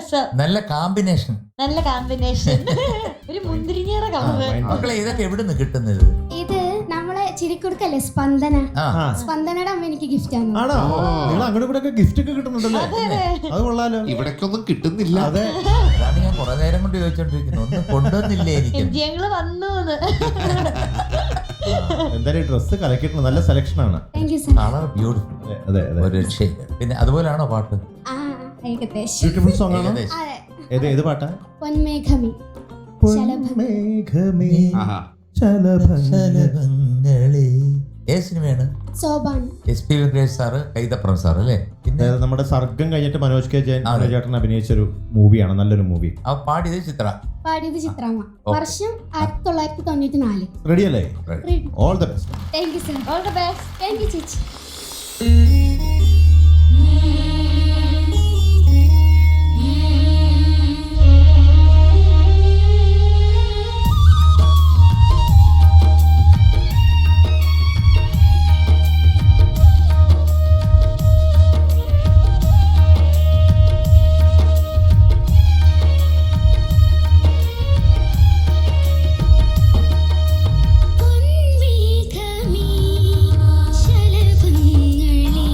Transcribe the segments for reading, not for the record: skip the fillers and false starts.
രസം, നല്ല കോമ്പിനേഷൻ, നല്ല കോമ്പിനേഷൻ. ഒരു മുന്തിരിങ്ങയുടെ കളറ്. മക്കളെ ഇതൊക്കെ എവിടുന്ന് കിട്ടുന്നത്? ഇത് നമ്മളെ ചിരിക്കുടുക്കല്ലേ സ്പന്ദന, സ്പന്ദനയുടെ അമ്മ എനിക്ക് ഗിഫ്റ്റ് ആണ്. ആണോ? നിങ്ങൾ അങ്ങോട്ട് കൂടെ ഗിഫ്റ്റ് ഒക്കെ കിട്ടുന്നുണ്ടല്ലേ? അത് കൊള്ളാലോ. ഇവിടേക്കൊന്നും കിട്ടുന്നില്ല. അതെ, അതാണ് ഞാൻ കുറെ നേരം കൊണ്ട് ചോദിച്ചോണ്ടിരിക്കുന്നത്. ഒന്നും കൊണ്ടുവന്നില്ലേ എനിക്ക്? ഞങ്ങള് വന്നു. എന്തായാലും ഡ്രസ് കലക്കിട്ടുണ്ട്, നല്ല സെലക്ഷൻ ആണ്. Thank you sir. Colour beautiful, അതെ അതെ. ഒരു രക്ഷയില്ല. പിന്നെ അതുപോലാണോ പാട്ട്? ഏകദേശം. ബ്യൂട്ടിഫുൾ സോങ് ആണോ? ഏകദേശം. ഏത് പാട്ടാ? പൊന്മേഘമേ പൊന്മേഘമേ ആഹാ. ശലഭങ്ങളേ. ഏത് സിനിമയാണ്? Sopan. SP Venkatesh sir, Kaithapram sir അല്ലേ? പിന്നെ അതായത് നമ്മുടെ സർഗം കഴിഞ്ഞിട്ട് മനോജ് കെ ജയൻ ചേട്ടൻ അഭിനയിച്ചൊരു മൂവിയാണ്, നല്ലൊരു മൂവി. ആ പാടിയത് ചിത്ര. പാടിയത് ചിത്രമ്മ. വർഷം 1994. റെഡി അല്ലേ? Ready. All the best. Thank you sir. All the best. Thank you ചേച്ചി. പൊന്മേഘമേ ശലഭങ്ങളേ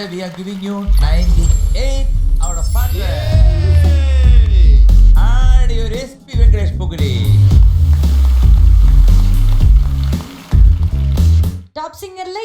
today we are giving you 98 out of 100. And your SP Venkatesh Puguri. Top സിംഗറിലെ